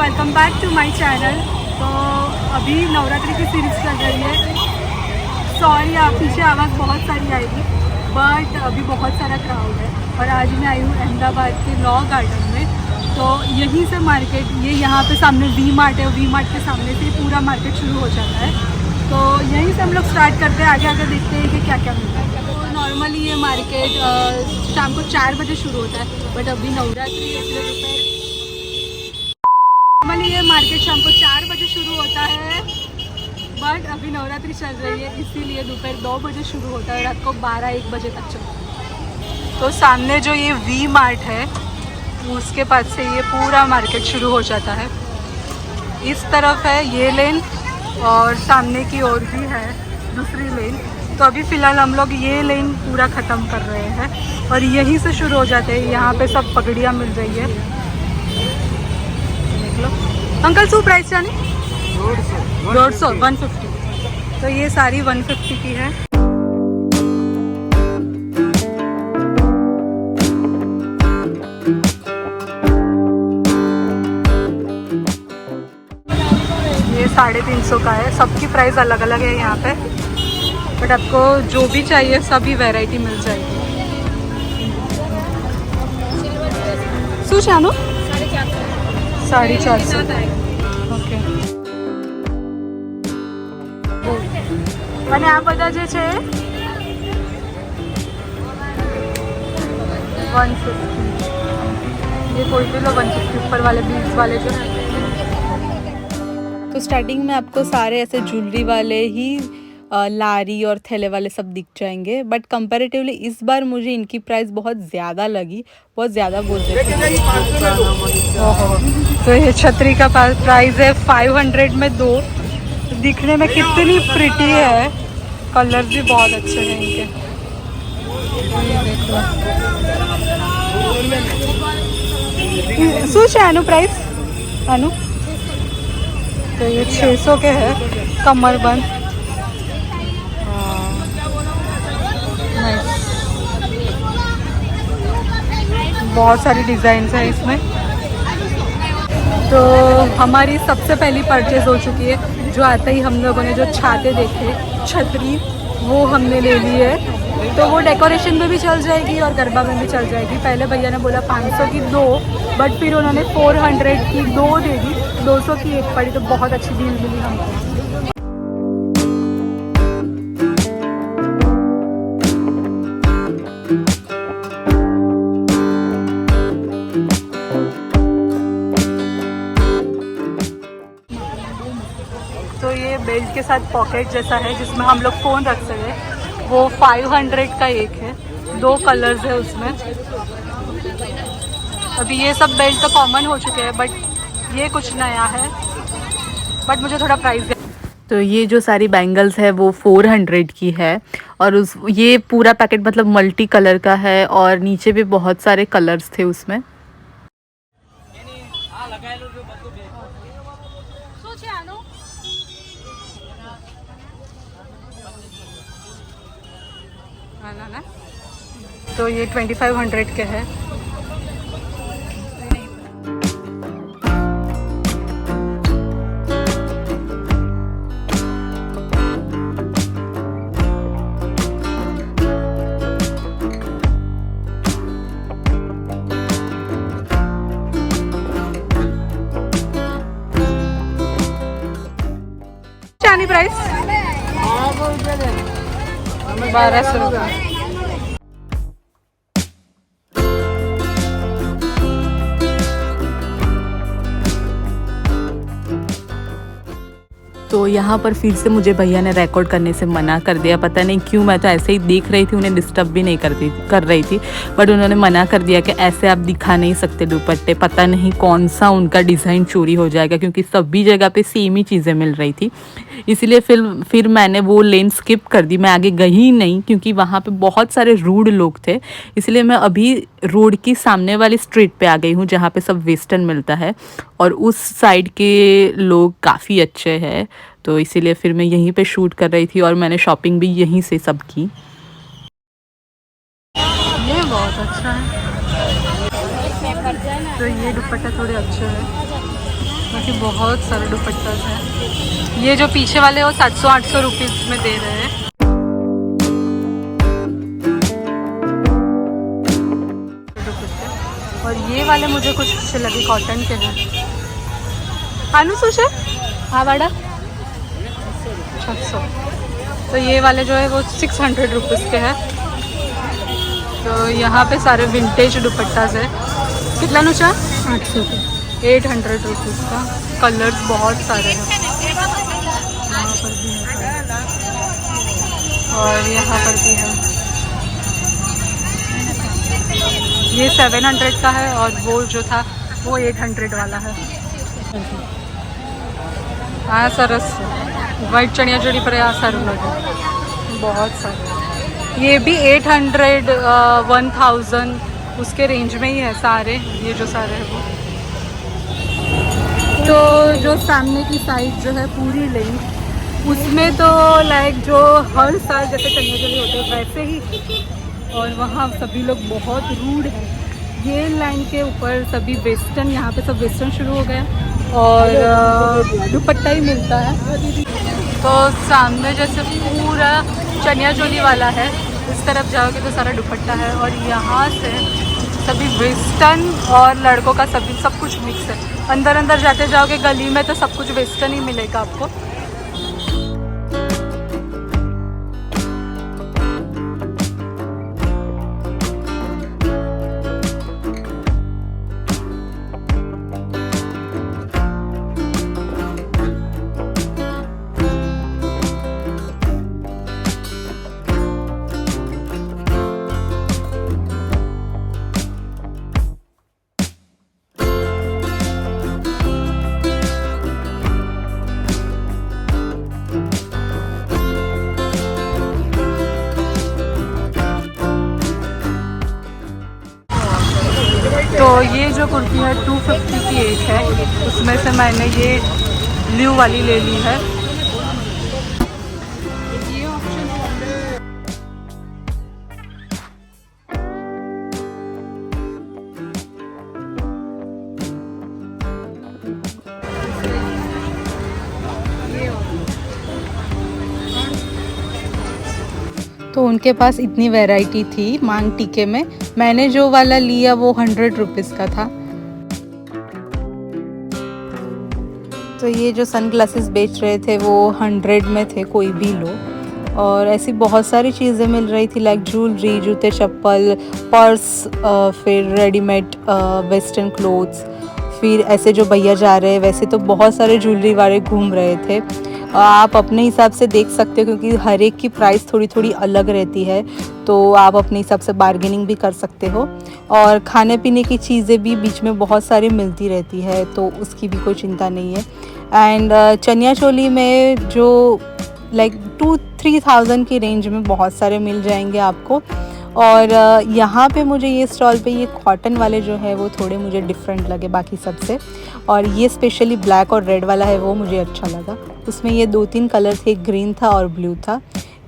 Welcome back to my channel. तो अभी नवरात्रि की सीरीज़ चल रही है। सॉरी आप पीछे आवाज़ बहुत सारी आएगी, बट अभी बहुत सारा क्राउड है। और आज मैं आई हूँ अहमदाबाद के लॉ गार्डन में। तो यहीं से मार्केट, ये यहाँ पे सामने वी मार्ट है, वी मार्ट के सामने से पूरा मार्केट शुरू हो जाता है। तो यहीं से हम लोग स्टार्ट करते हैं, आगे आगे देखते हैं कि क्या क्या मिलता है। तो नॉर्मली ये मार्केट शाम को 4 बजे शुरू होता है, बट अभी नवरात्रि है इसलिए दोपहर। नॉर्मली ये मार्केट शाम को 4 बजे शुरू होता है, बट अभी नवरात्रि चल रही है इसीलिए दोपहर 2 बजे शुरू होता है, रात को 12-1 बजे तक चलता है। तो सामने जो ये वी मार्ट है उसके पास से ये पूरा मार्केट शुरू हो जाता है। इस तरफ है ये लेन और सामने की ओर भी है दूसरी लेन। तो अभी फ़िलहाल हम लोग ये लेन पूरा ख़त्म कर रहे हैं और यहीं से शुरू हो जाते हैं। यहाँ पे सब पगड़ियाँ मिल रही है, देख लो। अंकल शू प्राइस जानी 150 150। तो ये सारी 150 की है। ये 350 का है। सबकी प्राइस अलग अलग है यहाँ पे, बट आपको जो भी चाहिए सभी वैरायटी मिल जाएगी। सूचानो 450 ઓકે। અને આ બધા જે છે 150। ये कोई भी लो 150 ऊपर वाले बीड्स वाले जो। तो स्टार्टिंग में आपको सारे ऐसे ज्वेलरी वाले ही लारी और थैले वाले सब दिख जाएंगे, बट कंपैरेटिवली इस बार मुझे इनकी प्राइस बहुत ज़्यादा लगी, बहुत ज़्यादा बोल रहे थे। तो ये छतरी का प्राइस है 500 में 2। दिखने में कितनी प्रिटी है, कलर भी बहुत अच्छे हैं इनके। सूच है अनु प्राइस अनु। तो ये 600 के है कमरबंद। बहुत सारी डिज़ाइंस हैं इसमें। तो हमारी सबसे पहली परचेज़ हो चुकी है। जो आते ही हम लोगों ने जो छाते देखे, छतरी, वो हमने ले ली है। तो वो डेकोरेशन में भी चल जाएगी और गरबा में भी चल जाएगी। पहले भैया ने बोला 500 की 2, बट फिर उन्होंने 400 की 2 दे दी, 200 की 1 पड़ी। तो बहुत अच्छी डील मिली हमको। तो ये बेल्ट के साथ पॉकेट जैसा है जिसमें हम लोग फ़ोन रख सकें, वो 500 का एक है। 2 कलर्स है उसमें। अभी ये सब बेल्ट तो कॉमन हो चुके हैं, बट ये कुछ नया है, बट मुझे थोड़ा प्राइस है। तो ये जो सारी बैंगल्स है वो 400 की है और ये पूरा पैकेट मतलब मल्टी कलर का है और नीचे भी बहुत सारे कलर्स थे उसमें। तो ये 2500 के है। चानी प्राइस 1200 रुपये। तो यहाँ पर फिर से मुझे भैया ने रिकॉर्ड करने से मना कर दिया। पता नहीं क्यों, मैं तो ऐसे ही देख रही थी, उन्हें डिस्टर्ब भी नहीं कर रही थी, बट उन्होंने मना कर दिया कि ऐसे आप दिखा नहीं सकते दुपट्टे। पता नहीं कौन सा उनका डिज़ाइन चोरी हो जाएगा, क्योंकि सभी जगह पे सेम ही चीज़ें मिल रही थी। इसलिए फिर मैंने वो लेन स्किप कर दी। मैं आगे गई ही नहीं क्योंकि वहाँ पे बहुत सारे रूड लोग थे। इसलिए मैं अभी रोड की सामने वाली स्ट्रीट पे आ गई हूँ जहाँ पे सब वेस्टर्न मिलता है और उस साइड के लोग काफ़ी अच्छे हैं। तो इसीलिए फिर मैं यहीं पे शूट कर रही थी और मैंने शॉपिंग भी यहीं से सब की। ये बहुत अच्छा है। तो ये दुपट्टा थोड़े अच्छे हैं। बाकी बहुत सारे दुपट्टा हैं। ये जो पीछे वाले वो 700-800 रुपीज़ में दे रहे हैं। और ये वाले मुझे कुछ अच्छे लगे, कॉटन के हैं। आलू सुशे हाँ बाड़ा 600। तो ये वाले जो है वो 600 रुपीज़ के हैं। तो यहाँ पे सारे विंटेज दुपट्टास है। कितना नुचा 800 के 800 रुपीज़ का। कलर्स बहुत सारे हैं यहाँ पर भी है और यहाँ पर भी है। ये 700 का है और वो जो था वो 800 वाला है। हाँ सरस वाइट चनिया चोली पर यहाँ सर लगे बहुत सारे। ये भी 800 1000 उसके रेंज में ही है सारे। ये जो सारे हैं वो तो जो सामने की साइड जो है पूरी लेंथ उसमें तो लाइक जो हर साल जैसे चनिया चोली होते हैं वैसे ही। और वहाँ सभी लोग बहुत रूड हैं। ये लाइन के ऊपर सभी वेस्टर्न, यहाँ पे सब वेस्टर्न शुरू हो गए और दुपट्टा ही मिलता है। तो सामने जैसे पूरा चनिया चोली वाला है, इस तरफ जाओगे तो सारा दुपट्टा है। और यहाँ से सभी वेस्टर्न और लड़कों का सभी सब कुछ मिक्स है। अंदर अंदर जाते जाओगे गली में तो सब कुछ वेस्टर्न ही मिलेगा आपको। तो ये जो कुर्ती है 250 की एक है, उसमें से मैंने ये ब्लू वाली ले ली है। तो उनके पास इतनी वैरायटी थी मांग टीके में। मैंने जो वाला लिया वो 100 रुपीज़ का था। तो ये जो सनग्लासेस बेच रहे थे वो 100 में थे, कोई भी लो। और ऐसी बहुत सारी चीज़ें मिल रही थी लाइक ज्वेलरी, जूते चप्पल, पर्स, फिर रेडीमेड वेस्टर्न क्लोथ्स। फिर ऐसे जो भैया जा रहे हैं वैसे तो बहुत सारे ज्वेलरी वाले घूम रहे थे। आप अपने हिसाब से देख सकते हो क्योंकि हर एक की प्राइस थोड़ी थोड़ी अलग रहती है, तो आप अपने हिसाब से बार्गेनिंग भी कर सकते हो। और खाने पीने की चीज़ें भी बीच में बहुत सारी मिलती रहती है, तो उसकी भी कोई चिंता नहीं है। एंड चनिया चोली में जो लाइक 2-3,000 की रेंज में बहुत सारे मिल जाएंगे आपको। और यहाँ पे मुझे ये स्टॉल पे ये कॉटन वाले जो है वो थोड़े मुझे डिफरेंट लगे बाकी सबसे। और ये स्पेशली ब्लैक और रेड वाला है वो मुझे अच्छा लगा। उसमें ये 2-3 कलर थे, ग्रीन था और ब्लू था।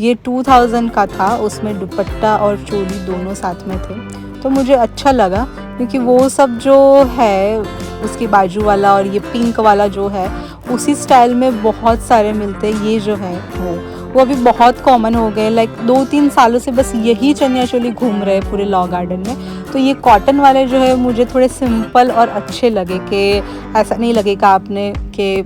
ये 2000 का था, उसमें दुपट्टा और चोली दोनों साथ में थे, तो मुझे अच्छा लगा। क्योंकि वो सब जो है उसकी बाजू वाला और ये पिंक वाला जो है उसी स्टाइल में बहुत सारे मिलते हैं। ये जो है वो अभी बहुत कॉमन हो गए, लाइक 2-3 सालों से बस यही चनिया चोली घूम रहे हैं पूरे लॉ गार्डन में। तो ये कॉटन वाले जो है मुझे थोड़े सिंपल और अच्छे लगे कि ऐसा नहीं लगेगा आपने कि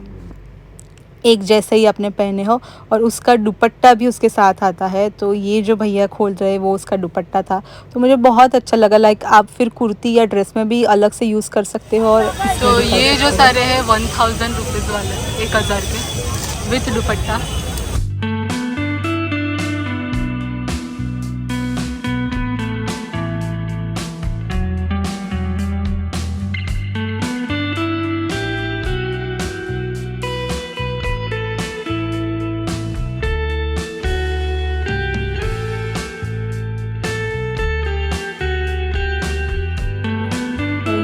एक जैसे ही आपने पहने हो। और उसका दुपट्टा भी उसके साथ आता है। तो ये जो भैया खोल रहे वो उसका दुपट्टा था, तो मुझे बहुत अच्छा लगा। लाइक आप फिर कुर्ती या ड्रेस में भी अलग से यूज़ कर सकते हो। और तो ये जो सारे हैं 1000 रुपीज़ वाले, 1000 के विथ दुपट्टा।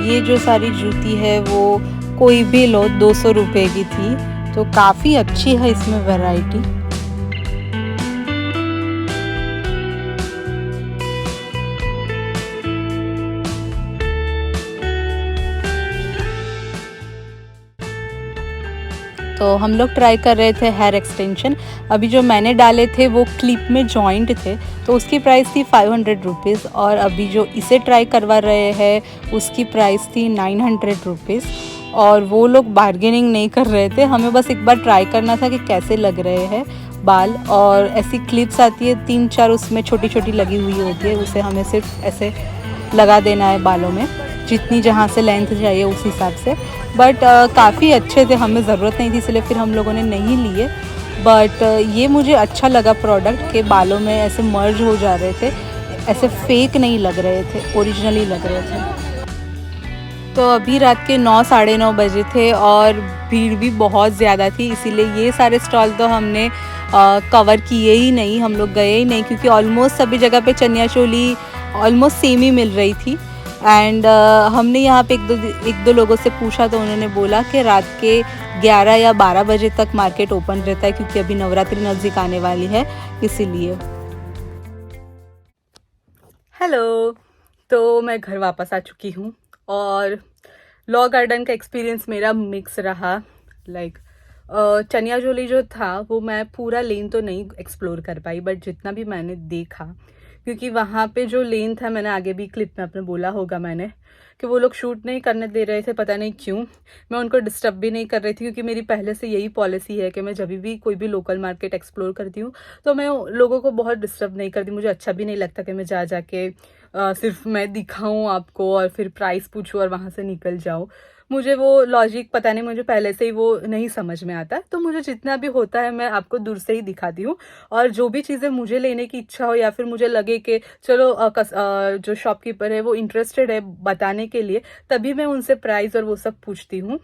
ये जो सारी जूती है वो कोई भी लो 200 रुपये की थी, तो काफ़ी अच्छी है इसमें वैरायटी। तो हम लोग ट्राई कर रहे थे हेयर एक्सटेंशन। अभी जो मैंने डाले थे वो क्लिप में जॉइंट थे, तो उसकी प्राइस थी 500 रुपीज़, और अभी जो इसे ट्राई करवा रहे हैं उसकी प्राइस थी 900 रुपीज़। और वो लोग बार्गेनिंग नहीं कर रहे थे, हमें बस एक बार ट्राई करना था कि कैसे लग रहे हैं बाल। और ऐसी क्लिप्स आती है 3-4, उसमें छोटी छोटी लगी हुई होती है, उसे हमें सिर्फ ऐसे लगा देना है बालों में, जितनी जहाँ से लेंथ चाहिए उस हिसाब से। बट काफ़ी अच्छे थे, हमें ज़रूरत नहीं थी इसलिए फिर हम लोगों ने नहीं लिए। बट ये मुझे अच्छा लगा प्रोडक्ट के, बालों में ऐसे मर्ज हो जा रहे थे, ऐसे फेक नहीं लग रहे थे, ओरिजिनली लग रहे थे। तो अभी रात के 9-9:30 बजे थे और भीड़ भी बहुत ज़्यादा थी, इसीलिए ये सारे स्टॉल तो हमने कवर किए ही नहीं, हम लोग गए ही नहीं, क्योंकि ऑलमोस्ट सभी जगह पे चनिया चोली ऑलमोस्ट सेम ही मिल रही थी। एंड हमने यहाँ पे एक दो लोगों से पूछा तो उन्होंने बोला कि रात के 11 या 12 बजे तक मार्केट ओपन रहता है, क्योंकि अभी नवरात्रि नज़दीक आने वाली है इसीलिए। हेलो, तो मैं घर वापस आ चुकी हूँ और लॉ गार्डन का एक्सपीरियंस मेरा मिक्स रहा। लाइक चनिया चोली जो था वो मैं पूरा लेन तो नहीं एक्सप्लोर कर पाई, बट जितना भी मैंने देखा, क्योंकि वहाँ पे जो लेन था, मैंने आगे भी क्लिप में अपने बोला होगा मैंने कि वो लोग शूट नहीं करने दे रहे थे, पता नहीं क्यों। मैं उनको डिस्टर्ब भी नहीं कर रही थी, क्योंकि मेरी पहले से यही पॉलिसी है कि मैं जब भी कोई भी लोकल मार्केट एक्सप्लोर करती हूँ तो मैं लोगों को बहुत डिस्टर्ब नहीं करती। मुझे अच्छा भी नहीं लगता कि मैं जा जाके सिर्फ मैं दिखाऊँ आपको और फिर प्राइस पूछूँ और वहाँ से निकल जाऊँ। मुझे वो लॉजिक पता नहीं, मुझे पहले से ही वो नहीं समझ में आता, तो मुझे जितना भी होता है मैं आपको दूर से ही दिखाती हूँ। और जो भी चीज़ें मुझे लेने की इच्छा हो या फिर मुझे लगे कि चलो जो शॉपकीपर है वो इंटरेस्टेड है बताने के लिए, तभी मैं उनसे प्राइस और वो सब पूछती हूँ।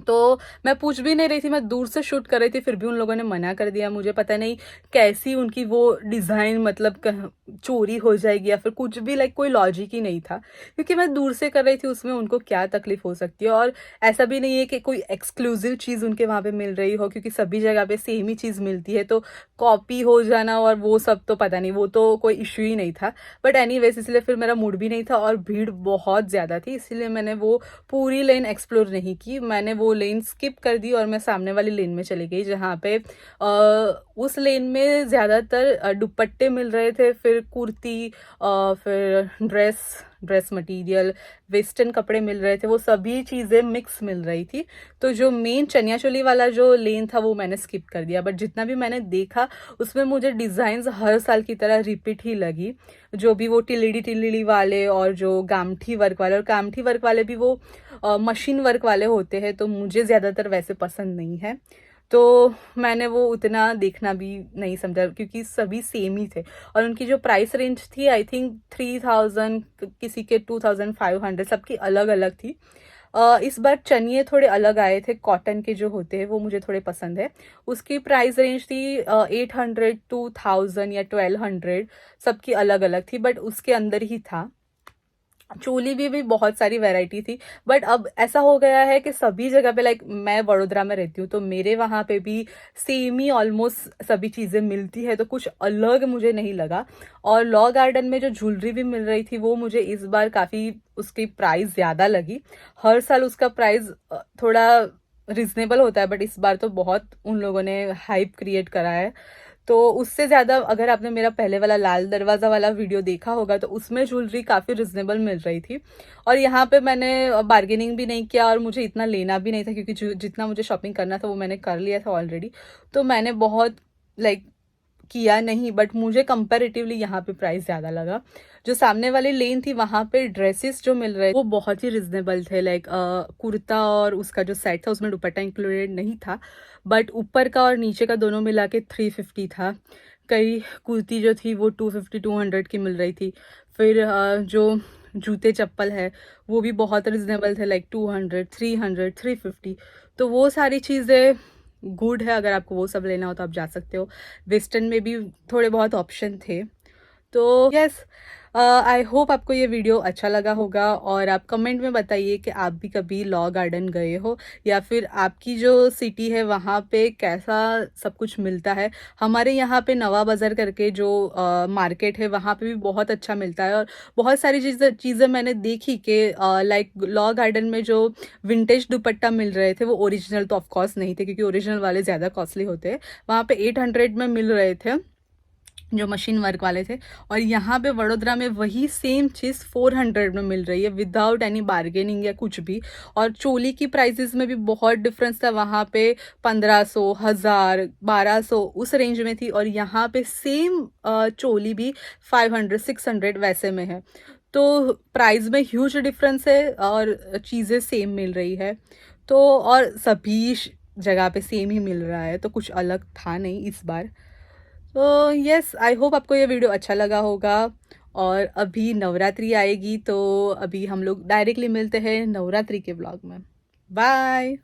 तो मैं पूछ भी नहीं रही थी, मैं दूर से शूट कर रही थी, फिर भी उन लोगों ने मना कर दिया। मुझे पता नहीं कैसी उनकी वो डिज़ाइन, मतलब चोरी हो जाएगी या फिर कुछ भी, लाइक कोई लॉजिक ही नहीं था, क्योंकि मैं दूर से कर रही थी, उसमें उनको क्या तकलीफ हो सकती है। और ऐसा भी नहीं है कि कोई एक्सक्लूसिव चीज़ उनके वहाँ पे मिल रही हो, क्योंकि सभी जगह पे सेम ही चीज़ मिलती है, तो कॉपी हो जाना और वो सब तो पता नहीं, वो तो कोई इशू ही नहीं था। बट एनीवेज, इसलिए फिर मेरा मूड भी नहीं था और भीड़ बहुत ज़्यादा थी, इसलिए मैंने वो पूरी लेन एक्सप्लोर नहीं की। मैंने वो लेन स्किप कर दी और मैं सामने वाली लेन में चली गई, जहाँ पे उस लेन में ज़्यादातर दुपट्टे मिल रहे थे, फिर कुर्ती, फिर ड्रेस मटेरियल, वेस्टर्न कपड़े मिल रहे थे, वो सभी चीज़ें मिक्स मिल रही थी। तो जो मेन चनिया चोली वाला जो लेन था वो मैंने स्किप कर दिया। बट जितना भी मैंने देखा उसमें मुझे डिज़ाइंस हर साल की तरह रिपीट ही लगी, जो भी वो टिल्ली वाले और जो गामठी वर्क वाले, और गामठी वर्क वाले भी वो मशीन वर्क वाले होते हैं, तो मुझे ज़्यादातर वैसे पसंद नहीं है, तो मैंने वो उतना देखना भी नहीं समझा, क्योंकि सभी सेम ही थे। और उनकी जो प्राइस रेंज थी, आई थिंक 3000, किसी के 2500, सबकी अलग अलग थी। इस बार चनिए थोड़े अलग आए थे, कॉटन के जो होते हैं वो मुझे थोड़े पसंद है। उसकी प्राइस रेंज थी 800, 2000 या 1200, सबकी अलग अलग थी, बट उसके अंदर ही था। चोली भी बहुत सारी वैरायटी थी। बट अब ऐसा हो गया है कि सभी जगह पे, लाइक मैं वडोदरा में रहती हूँ, तो मेरे वहाँ पे भी सेम ही ऑलमोस्ट सभी चीज़ें मिलती है, तो कुछ अलग मुझे नहीं लगा। और लॉ गार्डन में जो ज्वेलरी भी मिल रही थी वो मुझे इस बार काफ़ी उसकी प्राइस ज़्यादा लगी। हर साल उसका प्राइस थोड़ा रिजनेबल होता है, बट इस बार तो बहुत उन लोगों ने हाइप क्रिएट करा है। तो उससे ज़्यादा, अगर आपने मेरा पहले वाला लाल दरवाज़ा वाला वीडियो देखा होगा, तो उसमें ज्वेलरी काफ़ी रिजनेबल मिल रही थी। और यहाँ पे मैंने बार्गेनिंग भी नहीं किया और मुझे इतना लेना भी नहीं था, क्योंकि जितना मुझे शॉपिंग करना था वो मैंने कर लिया था ऑलरेडी। तो मैंने बहुत लाइक किया नहीं, बट मुझे कंपैरेटिवली यहाँ पे प्राइस ज़्यादा लगा। जो सामने वाली लेन थी वहाँ पे ड्रेसेस जो मिल रहे वो बहुत ही रिजनेबल थे, लाइक कुर्ता और उसका जो सेट था उसमें दुपट्टा इंक्लूडेड नहीं था, बट ऊपर का और नीचे का दोनों मिला के 350 था। कई कुर्ती जो थी वो 250-200 की मिल रही थी। फिर जो जूते चप्पल है वो भी बहुत रिजनेबल थे, लाइक 200, 300, 350। तो वो सारी चीज़ें गुड है, अगर आपको वो सब लेना हो तो आप जा सकते हो। वेस्टर्न में भी थोड़े बहुत ऑप्शन थे, तो यस, आई होप आपको ये वीडियो अच्छा लगा होगा और आप कमेंट में बताइए कि आप भी कभी लॉ गार्डन गए हो या फिर आपकी जो सिटी है वहाँ पे कैसा सब कुछ मिलता है। हमारे यहाँ पे नवा बाज़ार करके जो मार्केट है वहाँ पे भी बहुत अच्छा मिलता है और बहुत सारी चीज़ें मैंने देखी कि लाइक लॉ गार्डन में जो विंटेज दुपट्टा मिल रहे थे वो ओरिजिनल तो ऑफ कोर्स नहीं थे, क्योंकि ओरिजिनल वाले ज़्यादा कॉस्टली होते हैं। वहाँ पे 800 में मिल रहे थे जो मशीन वर्क वाले थे, और यहाँ पे वडोदरा में वही सेम चीज़ 400 में मिल रही है विदाउट एनी बार्गेनिंग या कुछ भी। और चोली की प्राइसेस में भी बहुत डिफरेंस था, वहाँ पे 1500, 1000, 1200 उस रेंज में थी, और यहाँ पे सेम चोली भी 500, 600 वैसे में है। तो प्राइस में ह्यूज डिफरेंस है और चीज़ें सेम मिल रही है। तो और सभी जगह पे सेम ही मिल रहा है, तो कुछ अलग था नहीं इस बार। तो यस, आई होप आपको ये वीडियो अच्छा लगा होगा। और अभी नवरात्रि आएगी तो अभी हम लोग डायरेक्टली मिलते हैं नवरात्रि के ब्लॉग में। बाय।